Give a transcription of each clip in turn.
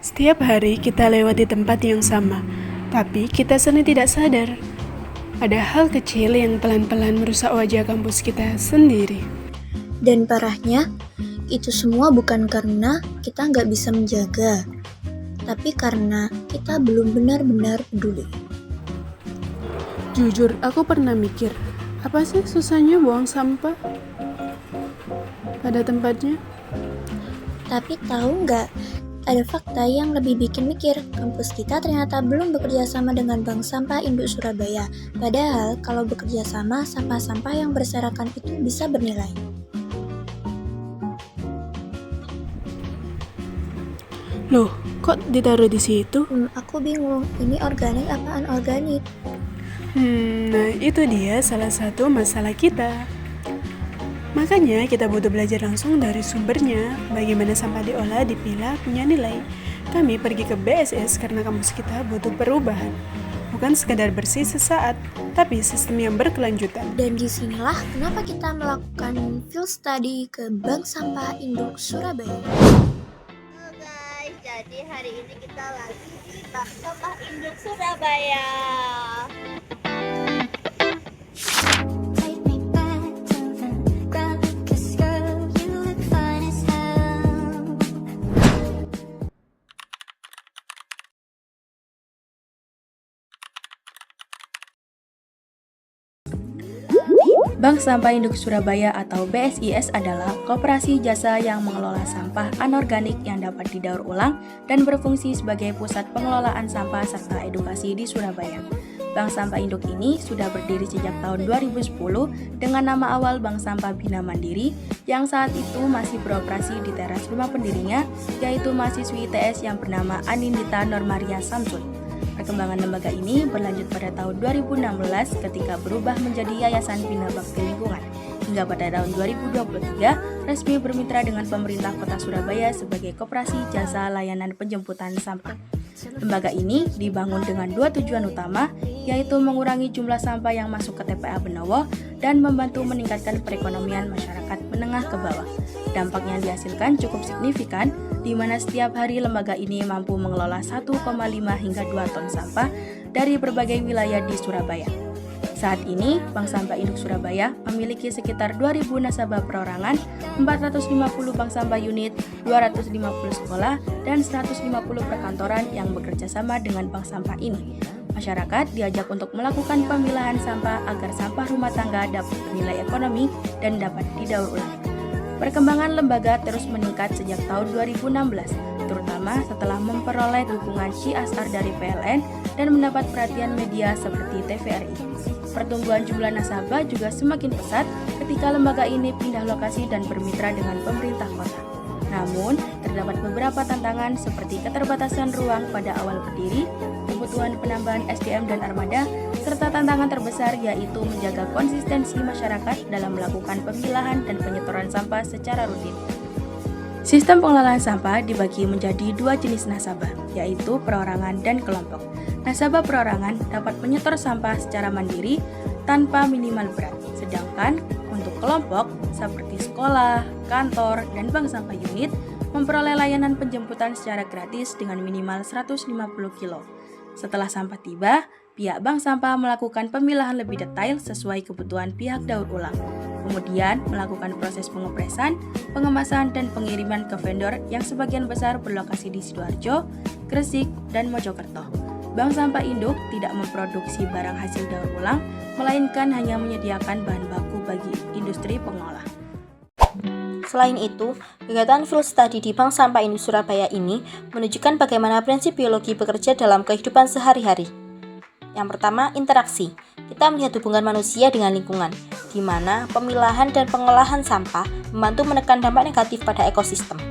Setiap hari kita lewati tempat yang sama, tapi kita sering tidak sadar. Ada hal kecil yang pelan-pelan merusak wajah kampus kita sendiri. Dan parahnya, itu semua bukan karena kita nggak bisa menjaga, tapi karena kita belum benar-benar peduli. Jujur, aku pernah mikir, apa sih susahnya buang sampah pada tempatnya? Tapi tahu nggak, ada fakta yang lebih bikin mikir. Kampus kita ternyata belum bekerja sama dengan Bank Sampah Induk Surabaya. Padahal kalau bekerja sama, sampah-sampah yang berserakan itu bisa bernilai. Loh, kok ditaruh di situ? Aku bingung, ini organik apaan organik? Nah itu dia salah satu masalah kita. Makanya kita butuh belajar langsung dari sumbernya, bagaimana sampah diolah, dipilah, punya nilai. Kami pergi ke BSS karena kampus kita butuh perubahan. Bukan sekedar bersih sesaat, tapi sistem yang berkelanjutan. Dan disinilah kenapa kita melakukan field study ke Bank Sampah Induk Surabaya. Halo guys, jadi hari ini kita lagi di Bank Sampah Induk Surabaya. Bank Sampah Induk Surabaya atau BSIS adalah koperasi jasa yang mengelola sampah anorganik yang dapat didaur ulang dan berfungsi sebagai pusat pengelolaan sampah serta edukasi di Surabaya. Bank Sampah Induk ini sudah berdiri sejak tahun 2010 dengan nama awal Bank Sampah Bina Mandiri yang saat itu masih beroperasi di teras rumah pendirinya, yaitu mahasiswi ITS yang bernama Anindita Normaria Samsun. Perkembangan lembaga ini berlanjut pada tahun 2016 ketika berubah menjadi Yayasan Bina Bakti Lingkungan. Hingga pada tahun 2023 resmi bermitra dengan pemerintah Kota Surabaya sebagai koperasi jasa layanan penjemputan sampah. Lembaga ini dibangun dengan dua tujuan utama, yaitu mengurangi jumlah sampah yang masuk ke TPA Benowo dan membantu meningkatkan perekonomian masyarakat menengah ke bawah. Dampak yang dihasilkan cukup signifikan, di mana setiap hari lembaga ini mampu mengelola 1,5 hingga 2 ton sampah dari berbagai wilayah di Surabaya. Saat ini, Bank Sampah Induk Surabaya memiliki sekitar 2.000 nasabah perorangan, 450 bank sampah unit, 250 sekolah, dan 150 perkantoran yang bekerja sama dengan bank sampah ini. Masyarakat diajak untuk melakukan pemilahan sampah agar sampah rumah tangga dapat bernilai ekonomi dan dapat didaur ulang. Perkembangan lembaga terus meningkat sejak tahun 2016, terutama setelah memperoleh dukungan CSR dari PLN dan mendapat perhatian media seperti TVRI. Pertumbuhan jumlah nasabah juga semakin pesat ketika lembaga ini pindah lokasi dan bermitra dengan pemerintah kota. Namun, terdapat beberapa tantangan seperti keterbatasan ruang pada awal berdiri, kebutuhan penambahan SDM dan armada, serta tantangan terbesar yaitu menjaga konsistensi masyarakat dalam melakukan pemilahan dan penyetoran sampah secara rutin. Sistem pengelolaan sampah dibagi menjadi dua jenis nasabah, yaitu perorangan dan kelompok. Nasabah perorangan dapat menyetor sampah secara mandiri tanpa minimal berat, sedangkan untuk kelompok seperti sekolah, kantor, dan bank sampah unit memperoleh layanan penjemputan secara gratis dengan minimal 150 kilo. Setelah sampah tiba, pihak bank sampah melakukan pemilahan lebih detail sesuai kebutuhan pihak daur ulang. Kemudian melakukan proses pengopresan, pengemasan, dan pengiriman ke vendor yang sebagian besar berlokasi di Sidoarjo, Gresik, dan Mojokerto. Bank Sampah Induk tidak memproduksi barang hasil daur ulang, melainkan hanya menyediakan bahan baku bagi industri pengolah. Selain itu, kegiatan field study di Bank Sampah Induk Surabaya ini menunjukkan bagaimana prinsip biologi bekerja dalam kehidupan sehari-hari. Yang pertama, interaksi. Kita melihat hubungan manusia dengan lingkungan, di mana pemilahan dan pengolahan sampah membantu menekan dampak negatif pada ekosistem.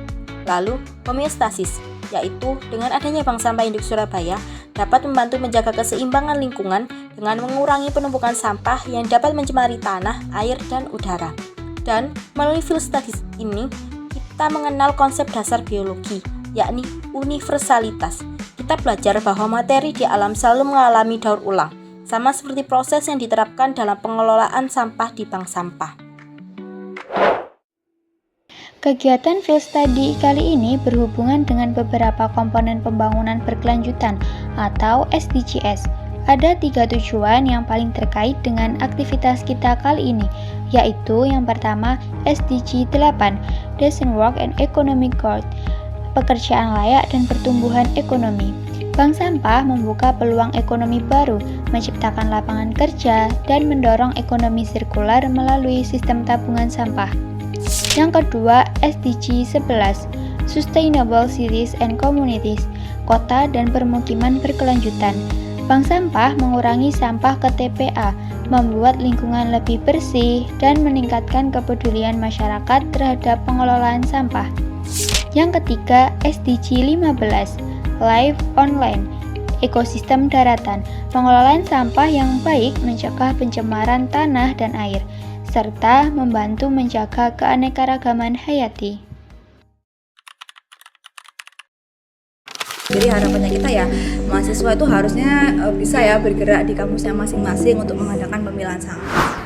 Lalu, homeostasis, yaitu dengan adanya Bank Sampah Induk Surabaya dapat membantu menjaga keseimbangan lingkungan dengan mengurangi penumpukan sampah yang dapat mencemari tanah, air, dan udara. Dan melalui field studies ini, kita mengenal konsep dasar biologi, yakni universalitas. Kita belajar bahwa materi di alam selalu mengalami daur ulang, sama seperti proses yang diterapkan dalam pengelolaan sampah di bank sampah. Kegiatan field study kali ini berhubungan dengan beberapa komponen pembangunan berkelanjutan atau SDGs. Ada 3 tujuan yang paling terkait dengan aktivitas kita kali ini, yaitu yang pertama SDG 8, Decent Work and Economic Growth, pekerjaan layak dan pertumbuhan ekonomi. Bank sampah membuka peluang ekonomi baru, menciptakan lapangan kerja, dan mendorong ekonomi sirkular melalui sistem tabungan sampah. Yang kedua, SDG 11, Sustainable Cities and Communities, kota dan permukiman berkelanjutan. Bank sampah mengurangi sampah ke TPA, membuat lingkungan lebih bersih, dan meningkatkan kepedulian masyarakat terhadap pengelolaan sampah. Yang ketiga, SDG 15, Life Online, ekosistem daratan, pengelolaan sampah yang baik mencegah pencemaran tanah dan air, serta membantu menjaga keanekaragaman hayati. Jadi harapannya kita ya, mahasiswa itu harusnya bisa ya bergerak di kampusnya masing-masing untuk mengadakan pemilahan sampah.